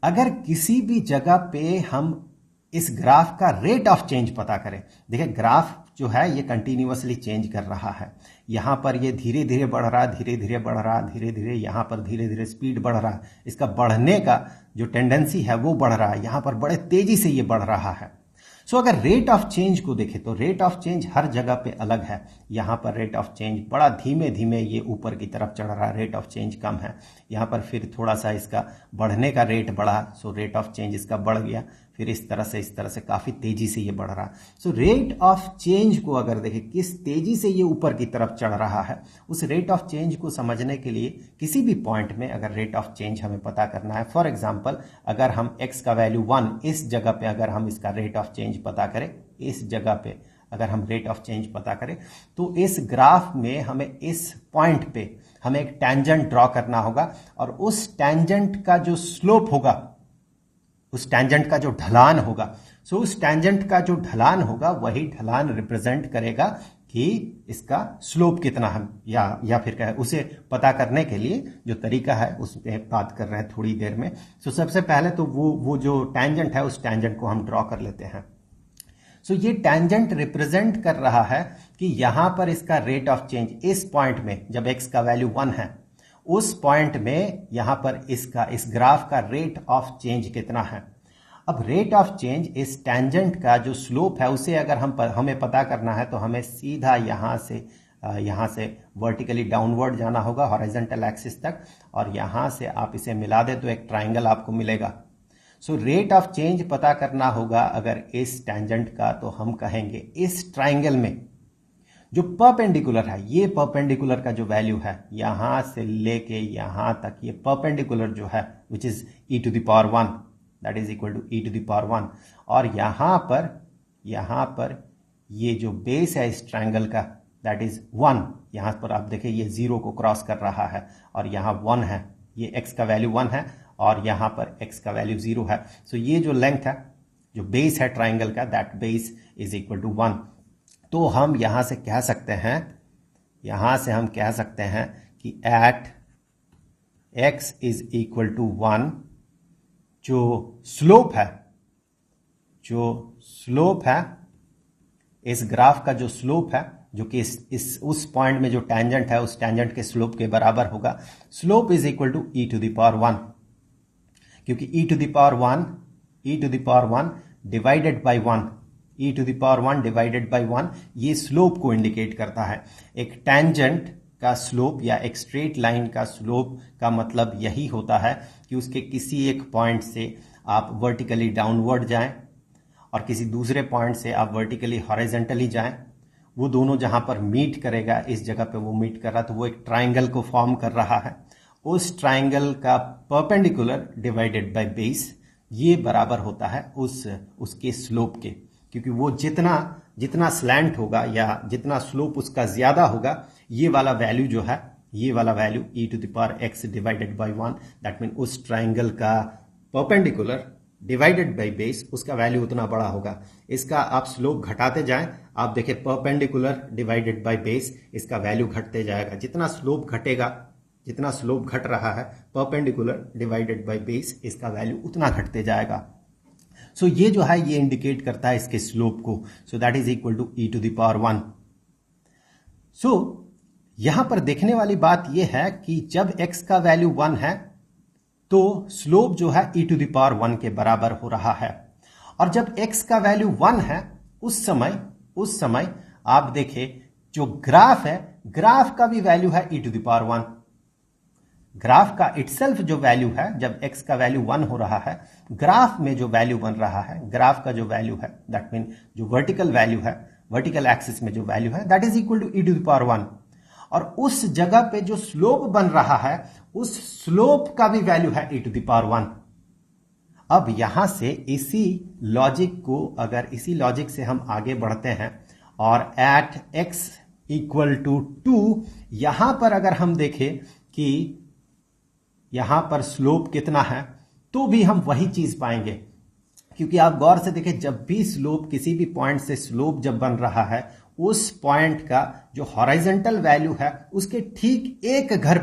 अगर किसी भी जगह पे हम इस ग्राफ का रेट ऑफ चेंज पता करें, देखिए ग्राफ जो है ये कंटिन्यूअसली चेंज कर रहा है। यहां पर ये धीरे धीरे बढ़ रहा, धीरे धीरे बढ़ रहा, धीरे धीरे यहां पर धीरे धीरे स्पीड बढ़ रहा है। इसका बढ़ने का जो टेंडेंसी है वो बढ़ रहा है, यहां पर बड़े तेजी से ये बढ़ रहा है। सो अगर रेट ऑफ चेंज को देखें तो रेट ऑफ चेंज हर जगह पे अलग है। यहां पर रेट ऑफ चेंज बड़ा धीमे धीमे ये ऊपर की तरफ चढ़ रहा है, रेट ऑफ चेंज कम है। यहां पर फिर थोड़ा सा इसका बढ़ने का रेट बढ़ा, सो रेट ऑफ चेंज इसका बढ़ गया, फिर इस तरह से काफी तेजी से ये बढ़ रहा है। सो रेट ऑफ चेंज को अगर देखें किस तेजी से ये ऊपर की तरफ चढ़ रहा है, उस रेट ऑफ चेंज को समझने के लिए किसी भी पॉइंट में अगर रेट ऑफ चेंज हमें पता करना है, फॉर एग्जांपल अगर हम x का वैल्यू 1 इस जगह पे अगर हम इसका रेट ऑफ चेंज पता करें, इस जगह पे अगर हम रेट ऑफ चेंज पता करें तो इस ग्राफ में हमें इस पॉइंट पे हमें एक टैंजेंट ड्रॉ करना होगा, और उस टैंजेंट का जो स्लोप होगा, उस टैंजेंट का जो ढलान होगा, सो उस टैंजेंट का जो ढलान होगा वही ढलान रिप्रेजेंट करेगा कि इसका स्लोप कितना है, या फिर क्या है, उसे पता करने के लिए जो तरीका है उस पर बात कर रहे हैं थोड़ी देर में। सो सबसे पहले तो वो जो टैंजेंट है उस टैंजेंट को हम ड्रॉ कर लेते हैं। सो ये टैंजेंट रिप्रेजेंट कर रहा है कि यहां पर इसका रेट ऑफ चेंज इस पॉइंट में जब x का वैल्यू 1 है उस पॉइंट में यहां पर इस ग्राफ का रेट ऑफ चेंज कितना है। अब रेट ऑफ चेंज इस टैंजेंट का जो स्लोप है उसे अगर हमें पता करना है तो हमें सीधा यहां से वर्टिकली डाउनवर्ड जाना होगा हॉरिजॉन्टल एक्सिस तक, और यहां से आप इसे मिला दे तो एक ट्राइंगल आपको मिलेगा। सो रेट ऑफ चेंज पता करना होगा अगर इस टैंजेंट का, तो हम कहेंगे इस ट्राइंगल में जो परपेंडिकुलर है, ये परपेंडिकुलर का जो वैल्यू है यहां से लेके यहां तक, ये परपेंडिकुलर जो है which is e to the power 1 that is equal to e to the power 1, और यहां पर ये जो बेस है इस ट्रायंगल का दैट इज 1। यहां पर आप देखें ये 0 को क्रॉस कर रहा है और यहां 1 है, ये x का वैल्यू 1 है और यहां पर x का वैल्यू 0 है। सो ये जो लेंथ है, जो बेस है ट्रायंगल का, that base is equal to 1। तो हम यहां से कह सकते हैं कि at x is equal to 1 जो स्लोप है इस ग्राफ का, जो स्लोप है जो कि उस पॉइंट में जो टैंजेंट है उस टैंजेंट के स्लोप के बराबर होगा। Slope is equal to e to the power 1, क्योंकि e to the power 1 divided by 1, e to the power 1 divided by 1 ये स्लोप को इंडिकेट करता है। एक टैंजेंट का स्लोप या एक स्ट्रेट लाइन का स्लोप का मतलब यही होता है कि उसके किसी एक पॉइंट से आप वर्टिकली डाउनवर्ड जाएं और किसी दूसरे पॉइंट से आप वर्टिकली हॉरिजॉन्टली जाएं। वो दोनों जहां पर मीट करेगा, इस जगह पे वो मीट कर रहा, तो वो एक ट्राइंगल को फॉर्म कर रहा है। उस ट्राइंगल का परपेंडिकुलर डिवाइडेड बाय बेस ये बराबर होता है उसके स्लोप के, क्योंकि वो जितना स्लैंट होगा या जितना स्लोप उसका ज्यादा होगा, ये वाला वैल्यू जो है ये वाला value e to the power x divided by 1, that mean उस ट्राइंगल का परपेंडिकुलर डिवाइडेड बाय बेस, उसका वैल्यू उतना बड़ा होगा। इसका आप स्लोप घटाते जाएं, आप देखें परपेंडिकुलर डिवाइडेड बाय बेस, इसका वैल्यू घटते जाएगा। जितना स्लोप घटेगा, जितना स्लोप घट रहा है परपेंडिकुलर डिवाइडेड बाय बेस, इसका वैल्यू उतना घटते जाएगा। सो ये जो है ये इंडिकेट करता है इसके स्लोप को। So that is equal to e to the power 1। So यहां पर देखने वाली बात यह है कि जब x का वैल्यू 1 है तो स्लोप जो है e टू द पावर 1 के बराबर हो रहा है, और जब x का वैल्यू 1 है उस समय आप देखें जो ग्राफ है, ग्राफ का भी वैल्यू है e to the power 1। Graph का इटसेल्फ जो वैल्यू है, जब x का वैल्यू 1 हो रहा है, ग्राफ में जो वैल्यू बन रहा है, ग्राफ का जो वैल्यू है, दैट मीन जो वर्टिकल वैल्यू है, वर्टिकल एक्सिस में जो वैल्यू है, that is equal to e to the power 1। और उस जगह पे जो स्लोप बन रहा है, उस स्लोप का भी वैल्यू है e टू द पावर 1। अब यहां से इसी लॉजिक को, अगर इसी लॉजिक से हम आगे बढ़ते हैं और एट x इक्वल टू 2, यहां पर अगर हम देखें कि यहां पर स्लोप कितना है, तो भी हम वही चीज पाएंगे। क्योंकि आप गौर से देखें, जब भी स्लोप, किसी भी पॉइंट से स्लोप जब बन रहा है, उस पॉइंट का जो हॉरिजॉन्टल वैल्यू है उसके ठीक एक घर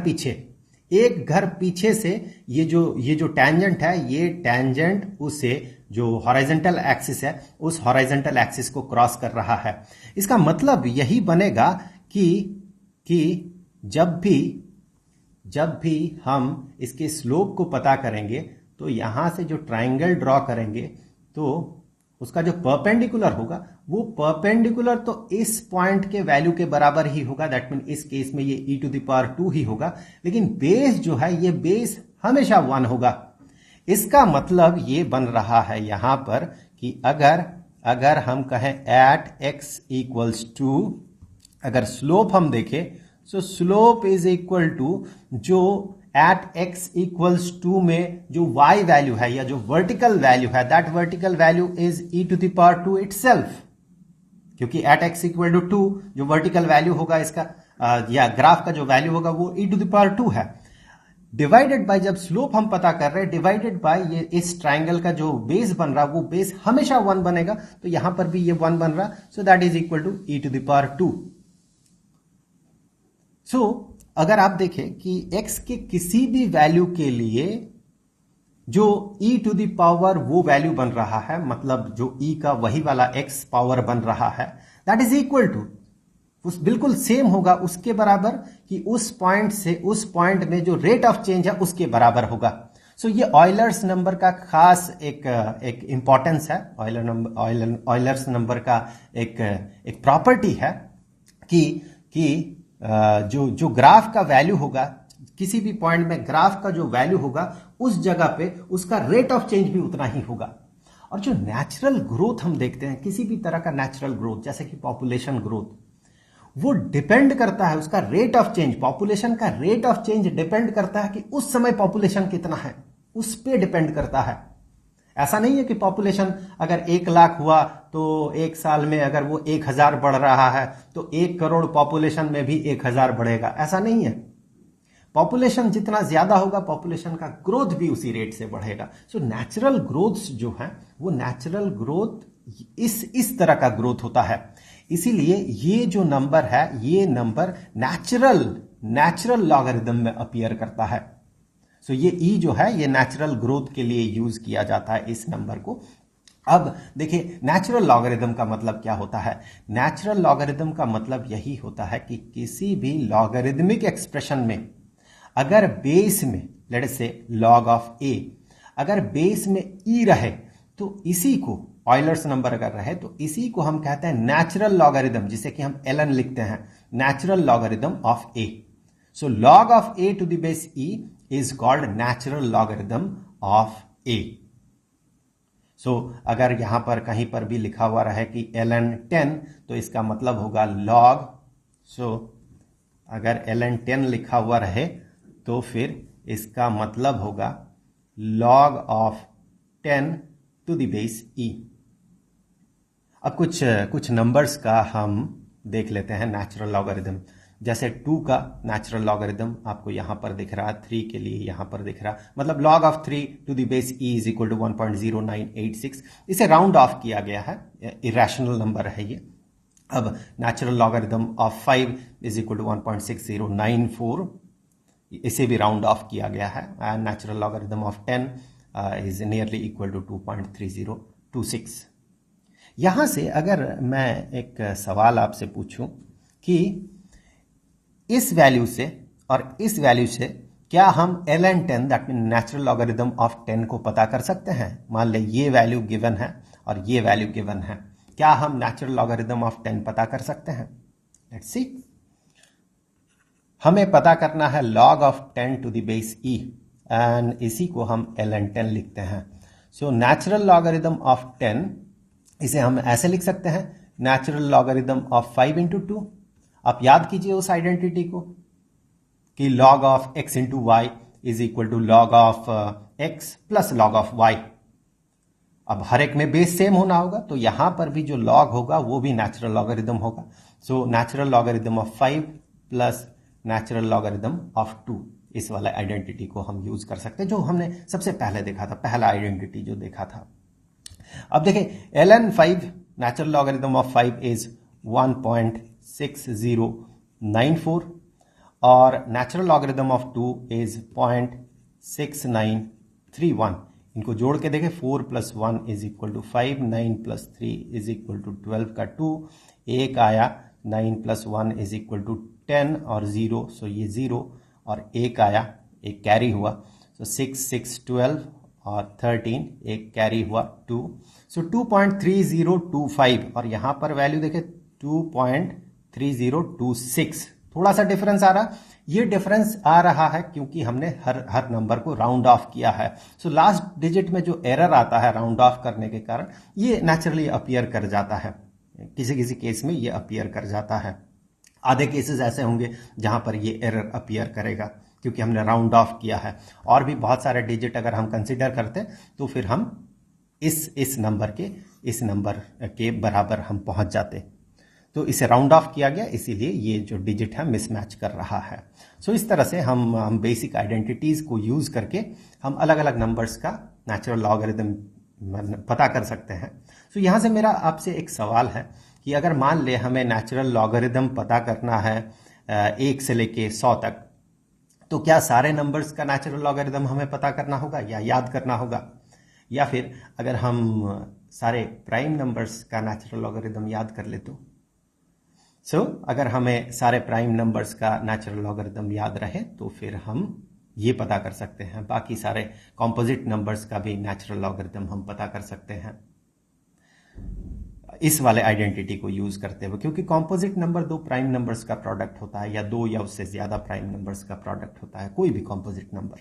पीछे से ये जो टैंजेंट है, ये टैंजेंट उसे जो हॉरिजॉन्टल एक्सिस है, उस हॉरिजॉन्टल एक्सिस को क्रॉस कर रहा है। इसका मतलब यही बनेगा कि जब भी हम इसके स्लोप को पता करेंगे तो यहां से जो ट्राइंगल ड्रॉ करेंगे तो उसका जो परपेंडिकुलर होगा, वो परपेंडिकुलर तो इस पॉइंट के वैल्यू के बराबर ही होगा, दैट मीन इस केस में ये e टू द पावर 2 ही होगा। लेकिन बेस जो है, ये बेस हमेशा 1 होगा। इसका मतलब ये बन रहा है यहां पर कि अगर हम कहें एट x इक्वल्स टू, अगर स्लोप हम देखें, so slope is equal to जो एट x इक्वल्स 2 में जो y वैल्यू है या जो वर्टिकल वैल्यू है, that vertical value is e to the power 2 itself. क्योंकि एट x इक्वल टू 2 जो वर्टिकल वैल्यू होगा इसका, या ग्राफ का जो वैल्यू होगा, वो e टू द पावर 2 है। डिवाइडेड बाय, जब स्लोप हम पता कर रहे हैं, डिवाइडेड बाय ये इस ट्राइंगल का जो बेस बन रहा, वो बेस हमेशा 1 बनेगा, तो यहां पर भी ये 1 बन रहा। So that is equal to e to the power 2। So अगर आप देखें कि x के किसी भी वैल्यू के लिए जो e टू द पावर वो वैल्यू बन रहा है, मतलब जो e का वही वाला x पावर बन रहा है, दैट इज इक्वल टू, उस बिल्कुल सेम होगा, उसके बराबर, कि उस पॉइंट से उस पॉइंट में जो रेट ऑफ चेंज है उसके बराबर होगा। सो ये ऑयलर्स नंबर का खास एक इंपॉर्टेंस है। ऑयलर्स नंबर का एक प्रॉपर्टी है कि जो ग्राफ का वैल्यू होगा, किसी भी पॉइंट में ग्राफ का जो वैल्यू होगा, उस जगह पे उसका रेट ऑफ चेंज भी उतना ही होगा। और जो नेचुरल ग्रोथ हम देखते हैं, किसी भी तरह का नेचुरल ग्रोथ, जैसे कि पॉपुलेशन ग्रोथ, वो डिपेंड करता है, उसका रेट ऑफ चेंज, पॉपुलेशन का रेट ऑफ चेंज डिपेंड करता है कि उस समय पॉपुलेशन कितना है, उस पे डिपेंड करता है। ऐसा नहीं है कि पॉपुलेशन अगर 1 लाख हुआ तो एक साल में अगर वो 1000 बढ़ रहा है तो 1 करोड़ पॉपुलेशन में भी 1000 बढ़ेगा, ऐसा नहीं है। पॉपुलेशन जितना ज्यादा होगा, पॉपुलेशन का ग्रोथ भी उसी रेट से बढ़ेगा। सो नेचुरल ग्रोथ जो है, वो नेचुरल ग्रोथ इस तरह का ग्रोथ होता है। इसीलिए ये जो नंबर है, ये नंबर नेचुरल लॉगरिथम में अपीयर करता है। सो ये e जो है, ये नेचुरल ग्रोथ के लिए यूज किया जाता है इस नंबर को। अब देखिए, नेचुरल लॉगरिथम का मतलब क्या होता है। नेचुरल लॉगरिथम का मतलब यही होता है कि किसी भी लॉगरिथमिक एक्सप्रेशन में अगर बेस में, लेट अस से log ऑफ a, अगर बेस में e रहे तो इसी को, ऑयलर्स नंबर अगर रहे तो इसी को हम कहते हैं नेचुरल लॉगरिथम, जिसे कि हम ln लिखते हैं, नेचुरल लॉगरिथम ऑफ a। सो log of a to the base e is called natural logarithm of a। So अगर यहां पर कहीं पर भी लिखा हुआ रहे कि ln 10, तो इसका मतलब होगा log, सो अगर ln 10 लिखा हुआ रहे तो फिर इसका मतलब होगा log of 10 to the base e। अब कुछ नंबर्स का हम देख लेते हैं नेचुरल लॉगरिथम। जैसे 2 का नेचुरल लॉगरिदम आपको यहां पर दिख रहा है, 3 के लिए यहां पर दिख रहा है, मतलब log of 3 to the base e is equal to 1.0986। इसे राउंड ऑफ किया गया है, इरेशनल नंबर है ये। अब natural logarithm of 5 is equal to 1.6094, इसे भी राउंड ऑफ किया गया है। And natural logarithm of 10 is nearly equal to 2.3026। यहां से अगर मैं एक सवाल आपसे पूछूं कि इस वैल्यू से और इस वैल्यू से क्या हम ln10 that mean natural logarithm of 10 को पता कर सकते हैं? मान ले ये वैल्यू गिवन है और ये वैल्यू गिवन है, क्या हम नेचुरल लॉगरिदम ऑफ 10 पता कर सकते हैं? Let's see. हमें पता करना है log of 10 to the base e and इसी को हम ln10 लिखते हैं। सो नेचुरल लॉगरिदम ऑफ 10, इसे हम ऐसे लिख सकते हैं, नेचुरल लॉगरिदम ऑफ 5 इंटू 2। आप याद कीजिए उस आइडेंटिटी को कि log of x into y is equal to log of x plus log of y। अब हर एक में बेस सेम होना होगा, तो यहां पर भी जो log होगा वो भी नेचुरल लॉगरिदम होगा। So natural logarithm of 5 plus natural logarithm of 2, इस वाला आइडेंटिटी को हम यूज कर सकते हैं, जो हमने सबसे पहले देखा था, पहला आइडेंटिटी जो देखा था। अब देखिए ln5 natural logarithm of 5 is 1.6094 और नेचुरल लॉगरिदम ऑफ 2 इज 0.6931। इनको जोड़ के देखें, 4 + 1 is equal to 5, 9 + 3 is equal to 12 का 2, एक आया, 9 + 1 इज इक्वल टू 10 और 0, सो ये 0 और एक आया, एक कैरी हुआ, सो 6, 6, 12 और 13, एक कैरी हुआ 2, सो 2.3025 और यहां पर वैल्यू देखें 2.3026। थोड़ा सा डिफरेंस आ रहा, ये डिफरेंस आ रहा है क्योंकि हमने हर नंबर को राउंड ऑफ किया है। सो लास्ट डिजिट में जो एरर आता है राउंड ऑफ करने के कारण, ये नेचुरली अपीयर कर जाता है, किसी किसी केस में ये अपीयर कर जाता है। आधे केसेस ऐसे होंगे जहां पर ये एरर अपीयर करेगा क्योंकि हमने राउंड ऑफ किया है। और भी बहुत सारे डिजिट अगर हम कंसीडर करते तो फिर हम इस नंबर के बराबर हम पहुंच जाते। तो इसे राउंड ऑफ किया गया, इसीलिए ये जो डिजिट है मिसमैच कर रहा है। सो इस तरह से हम बेसिक आइडेंटिटीज को यूज करके हम अलग अलग नंबर्स का नेचुरल लॉगरिदम पता कर सकते हैं। सो यहां से मेरा आपसे एक सवाल है कि अगर मान ले हमें नेचुरल लॉगरिदम पता करना है 1 से लेके 100 तक, तो क्या सारे नंबर्स का नेचुरल लॉगरिदम हमें पता करना होगा या याद करना होगा? या फिर अगर हम सारे प्राइम नंबर्स का नेचुरल लॉगरिदम याद कर ले तो? अगर हमें सारे प्राइम नंबर्स का नेचुरल लॉगरिदम याद रहे तो फिर हम ये पता कर सकते हैं, बाकी सारे कॉम्पोजिट नंबर्स का भी नेचुरल लॉगरिदम हम पता कर सकते हैं इस वाले आइडेंटिटी को यूज करते हुए, क्योंकि कॉम्पोजिट नंबर 2 प्राइम नंबर्स का प्रोडक्ट होता है या 2 या उससे ज्यादा प्राइम नंबर्स का प्रोडक्ट होता है, कोई भी कॉम्पोजिट नंबर।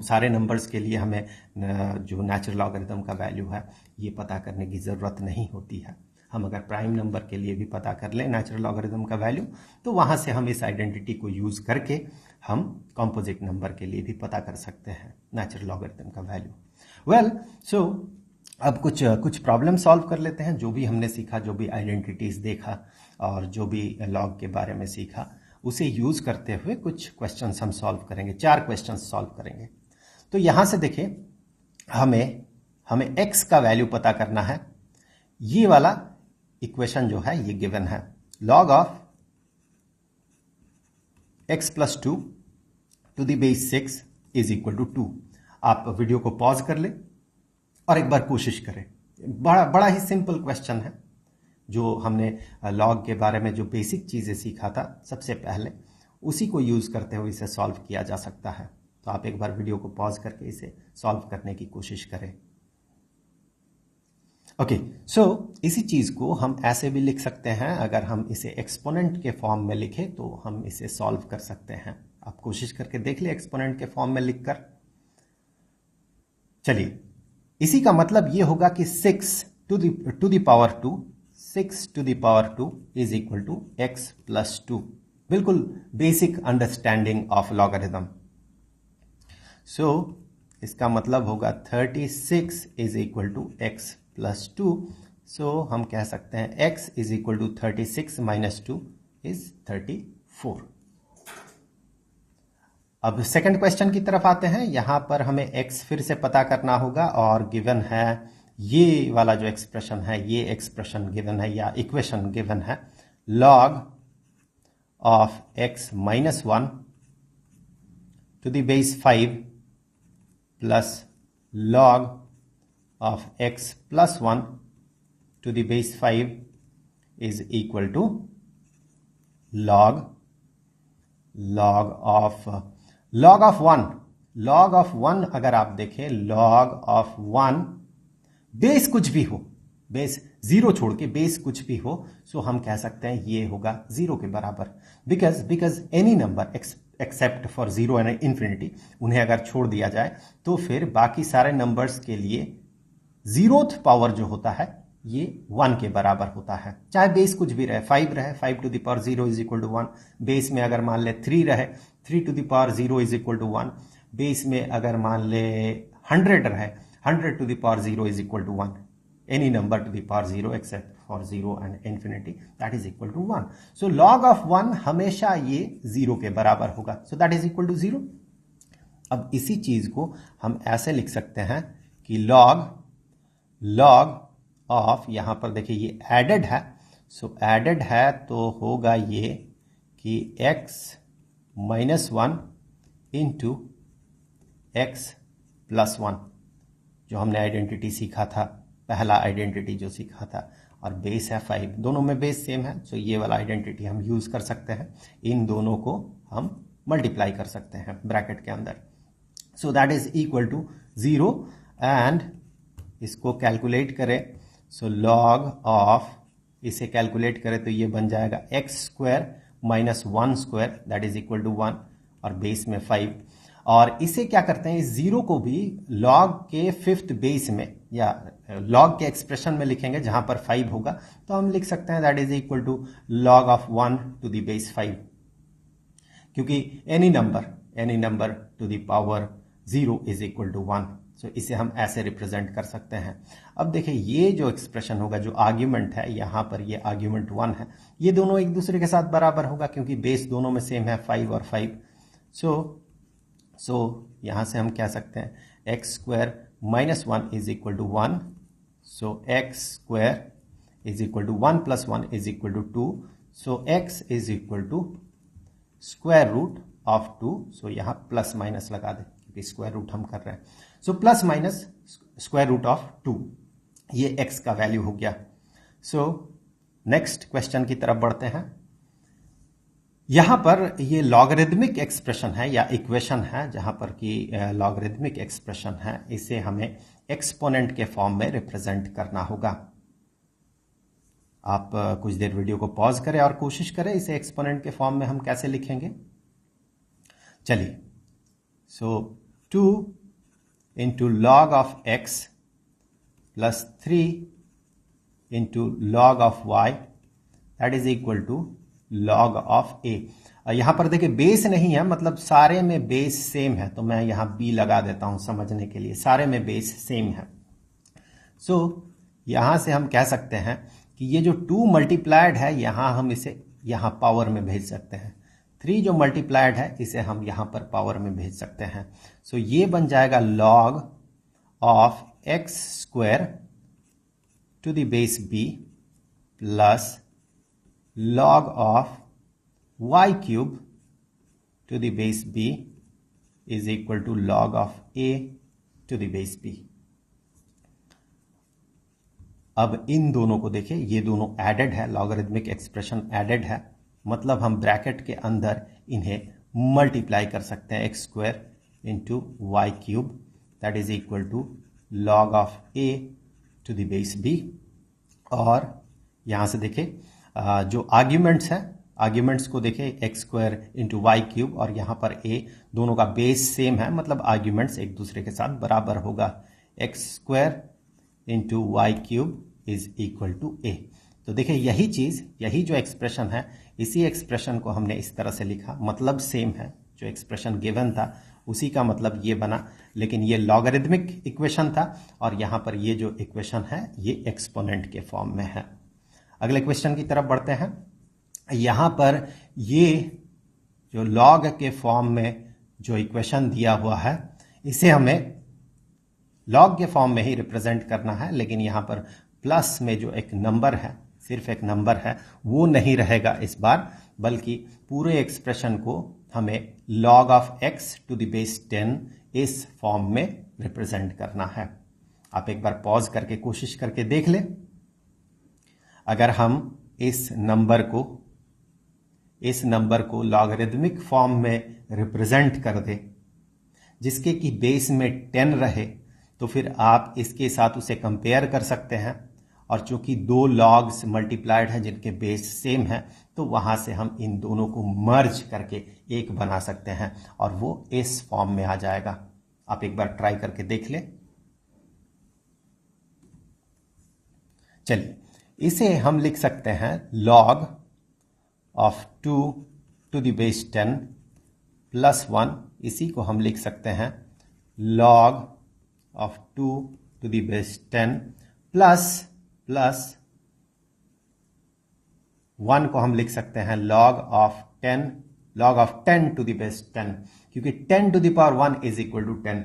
सारे नंबर्स के लिए हमें जो नेचुरल लॉगरिदम का वैल्यू है ये पता करने की जरूरत नहीं होती है। हम अगर प्राइम नंबर के लिए भी पता कर लें नेचुरल लॉगरिदम का वैल्यू, तो वहां से हम इस आइडेंटिटी को यूज करके हम कॉम्पोजिट नंबर के लिए भी पता कर सकते हैं नेचुरल लॉगरिदम का वैल्यू। अब कुछ प्रॉब्लम सॉल्व कर लेते हैं। जो भी हमने सीखा, जो भी आइडेंटिटीज देखा और जो भी लॉग के बारे में सीखा, उसे यूज करते हुए कुछ क्वेश्चंस हम सॉल्व करेंगे। 4 क्वेश्चंस सॉल्व करेंगे। तो यहां से देखिए, हमें x का वैल्यू पता करना है। ये वाला इक्वेशन जो है ये गिवन है, log of x + 2 to the base 6 is equal to 2। आप वीडियो को पॉज कर ले और एक बार कोशिश करें। बड़ा ही सिंपल क्वेश्चन है, जो हमने लॉग के बारे में जो बेसिक चीजें सीखा था सबसे पहले, उसी को यूज करते हुए इसे सॉल्व किया जा सकता है। तो आप एक बार वीडियो को पॉज करके इसे सॉल्व करने की कोशिश करें। ओके, इसी चीज को हम ऐसे भी लिख सकते हैं। अगर हम इसे एक्सपोनेंट के फॉर्म में लिखें तो हम इसे सॉल्व कर सकते हैं। आप कोशिश करके देख ले एक्सपोनेंट के फॉर्म में लिखकर। चलिए, इसी का मतलब ये होगा कि 6 to the power 2 is equal to x + 2। बिल्कुल बेसिक अंडरस्टैंडिंग ऑफ लॉगरिदम। इसका मतलब होगा 36 इज इक्वल टू x + 2। हम कह सकते हैं x is equal to 36 - 2 is 34। अब सेकंड क्वेश्चन की तरफ आते हैं। यहां पर हमें x फिर से पता करना होगा और गिवन है ये वाला जो एक्सप्रेशन है, ये एक्सप्रेशन गिवन है या इक्वेशन गिवन है, log of x minus 1 to the base 5 plus log of x plus 1 to the base 5 is equal to log of 1। log of 1 अगर आप देखें, log of 1 बेस कुछ भी हो, बेस 0 छोड़ के बेस कुछ भी हो, सो हम कह सकते हैं ये होगा 0 के बराबर। Because any number except for 0 and infinity, उन्हें अगर छोड़ दिया जाए तो फिर बाकी सारे नंबर्स के लिए 0th पावर जो होता है ये 1 के बराबर होता है। चाहे बेस कुछ भी रहे, 5 रहे, 5 to the power 0 is equal to 1। Base में अगर मान ले 3 रहे, 3 to the power 0 is equal to 1। Base में अगर मान ले 100 रहे, 100 to the power 0 is equal to 1। Any number to the power 0 except for 0 and infinity, that is equal to 1। So log of 1 हमेशा ये 0 के बराबर होगा, सो दैट इज इक्वल टू 0। अब इसी चीज को हम ऐसे लिख सकते हैं कि log ऑफ, यहां पर देखिए ये एडेड है, सो एडेड है तो होगा ये कि x minus 1 into x plus 1, जो हमने आइडेंटिटी सीखा था, पहला आइडेंटिटी जो सीखा था, और बेस है 5, दोनों में बेस सेम है, सो ये वाला आइडेंटिटी हम यूज कर सकते हैं। इन दोनों को हम मल्टीप्लाई कर सकते हैं ब्रैकेट के अंदर, so that is equal to 0। And इसको कैलकुलेट करें, सो log ऑफ, इसे कैलकुलेट करें तो ये बन जाएगा x square minus 1 square, that is equal to 1, और बेस में 5। और इसे क्या करते हैं, इस 0 को भी log के 5th बेस में या log के एक्सप्रेशन में लिखेंगे जहां पर 5 होगा, तो हम लिख सकते हैं that is equal to log of 1 to the base 5, क्योंकि any number to the power 0 is equal to 1। So इसे हम ऐसे रिप्रेजेंट कर सकते हैं। अब देखिए ये जो एक्सप्रेशन होगा, जो आर्ग्यूमेंट है, यहां पर ये आर्ग्यूमेंट 1 है, ये दोनों एक दूसरे के साथ बराबर होगा क्योंकि बेस दोनों में सेम है, 5 और 5। सो यहां से हम कह सकते हैं x square minus 1 is equal to 1, so x square is equal to 1 plus 1 is equal to 2, so x is equal to square root of 2, so यहां प्लस माइनस लगा दे क्योंकि स्क्वायर रूट हम कर रहे हैं, so plus minus square root of 2, ये x का value हो गया। सो नेक्स्ट क्वेश्चन की तरफ बढ़ते हैं। यहां पर ये लॉगरिदमिक एक्सप्रेशन है या इक्वेशन है, जहां पर कि लॉगरिदमिक एक्सप्रेशन है, इसे हमें एक्सपोनेंट के फॉर्म में रिप्रेजेंट करना होगा। आप कुछ देर वीडियो को पॉज करें और कोशिश करें इसे एक्सपोनेंट के फॉर्म में हम कैसे लिखेंगे। चलिए, so 2 into log of x plus 3 into log of y, that is equal to log of a। यहां पर देखिए बेस नहीं है, मतलब सारे में बेस सेम है, तो मैं यहां b लगा देता हूं समझने के लिए, सारे में बेस सेम है। सो यहां से हम कह सकते हैं कि ये जो 2 मल्टीप्लाइड है, यहां हम इसे यहां पावर में भेज सकते हैं, 3 जो मल्टीप्लाइड है इसे हम यहां पर पावर में भेज सकते हैं। सो ये बन जाएगा log of x square to the base b plus log of y cube to the base b is equal to log of a to the base b। अब इन दोनों को देखिए, ये दोनों एडेड है, लॉगरिदमिक एक्सप्रेशन एडेड है, मतलब हम ब्रैकेट के अंदर इन्हें मल्टीप्लाई कर सकते हैं, x square into y cube, that is equal to log of a to the base b। और यहां से देखिए जो आर्ग्यूमेंट्स हैं, आर्ग्यूमेंट्स को देखें, x square into y cube, और यहां पर a, दोनों का बेस सेम है, मतलब आर्ग्यूमेंट्स एक दूसरे के साथ बराबर होगा। X square into y cube is equal to a। तो देखिए यही चीज, यही जो एक्सप्रेशन है, इसी एक्सप्रेशन को हमने इस तरह से लिखा, मतलब सेम है, जो एक्सप्रेशन गिवन था उसी का मतलब ये बना, लेकिन ये लॉगरिदमिक इक्वेशन था और यहां पर ये जो इक्वेशन है ये एक्सपोनेंट के फॉर्म में है। अगले क्वेश्चन की तरफ बढ़ते हैं। यहां पर ये जो लॉग के फॉर्म में जो इक्वेशन दिया हुआ है इसे हमें लॉग के फॉर्म में ही रिप्रेजेंट करना है, लेकिन यहां पर प्लस में जो एक नंबर है, सिर्फ एक नंबर है, वो नहीं रहेगा इस बार, बल्कि पूरे एक्सप्रेशन को हमें log of x to the base 10 इस फॉर्म में रिप्रेजेंट करना है। आप एक बार पॉज करके कोशिश करके देख लें। अगर हम इस नंबर को लॉगरिदमिक फॉर्म में रिप्रेजेंट कर दें जिसके कि बेस में 10 रहे, तो फिर आप इसके साथ उसे कंपेयर कर सकते हैं, और चूंकि दो लॉग्स मल्टीप्लाइड हैं जिनके बेस सेम है, तो वहां से हम इन दोनों को मर्ज करके एक बना सकते हैं और वो इस फॉर्म में आ जाएगा। आप एक बार ट्राई करके देख लें। चलिए, इसे हम लिख सकते हैं log of 2 to the base 10 plus 1, इसी को हम लिख सकते हैं log of 2 to the base 10 plus 1 को हम लिख सकते हैं log of 10 to the base 10, क्योंकि 10 to the power 1 is equal to 10,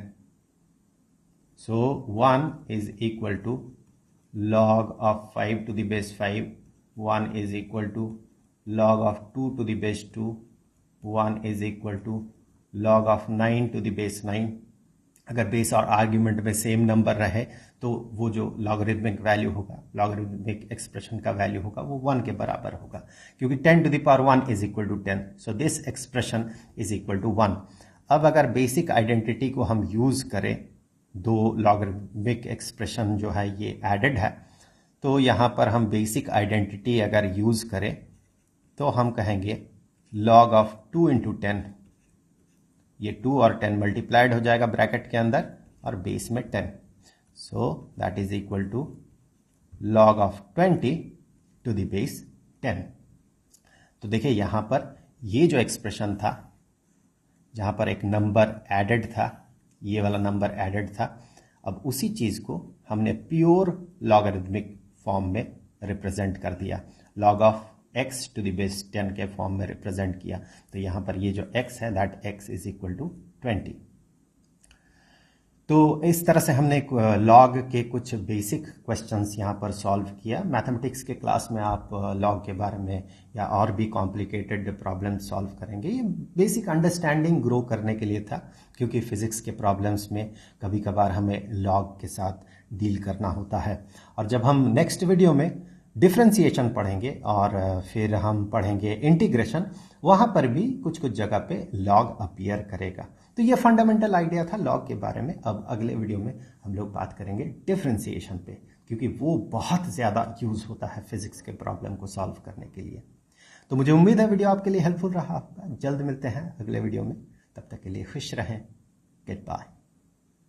so 1 is equal to log of 5 to the base 5, 1 is equal to log of 2 to the base 2, 1 is equal to log of 9 to the base 9। अगर base और argument में same number रहे तो वो जो logarithmic value होगा, logarithmic expression का value होगा, वो 1 के बराबर होगा, क्योंकि 10 to the power 1 is equal to 10, so this expression is equal to 1। अब अगर बेसिक आइडेंटिटी को हम यूज करें, दो लॉगरिदमिक एक्सप्रेशन जो है ये एडेड है, तो यहां पर हम बेसिक आइडेंटिटी अगर यूज करें तो हम कहेंगे log ऑफ 2 इंटू 10, ये 2 और 10 मल्टीप्लाइड हो जाएगा ब्रैकेट के अंदर और बेस में 10, so that is equal to log of 20 to the base 10। तो देखिए यहां पर ये जो एक्सप्रेशन था, जहां पर एक नंबर एडेड था, ये वाला नंबर एडेड था, अब उसी चीज को हमने प्योर लॉगरिदमिक फॉर्म में रिप्रेजेंट कर दिया, log of x to the base 10 के फॉर्म में रिप्रेजेंट किया। तो यहां पर ये जो x है, that x is equal to 20। तो इस तरह से हमने लॉग के कुछ बेसिक क्वेश्चंस यहाँ पर सॉल्व किया। मैथमेटिक्स के क्लास में आप लॉग के बारे में या और भी कॉम्प्लिकेटेड प्रॉब्लम सॉल्व करेंगे। ये बेसिक अंडरस्टैंडिंग ग्रो करने के लिए था, क्योंकि फिजिक्स के प्रॉब्लम्स में कभी कभार हमें लॉग के साथ डील करना होता है। और जब हम नेक्स्ट वीडियो में डिफ्रेंसिएशन पढ़ेंगे और फिर हम पढ़ेंगे इंटीग्रेशन, वहां पर भी कुछ कुछ जगह पे लॉग अपीयर करेगा। तो ये फंडामेंटल आइडिया था लॉग के बारे में। अब अगले वीडियो में हम लोग बात करेंगे डिफ्रेंसिएशन पे, क्योंकि वो बहुत ज़्यादा यूज होता है फिजिक्स के प्रॉब्लम को सॉल्व करने के लिए। तो मुझे उम्मीद है वीडियो आपके लिए हेल्पफुल रहा होगा। जल्द मिलते हैं अगले वीडियो में, तब तक के लिए खुश रहें। Good bye.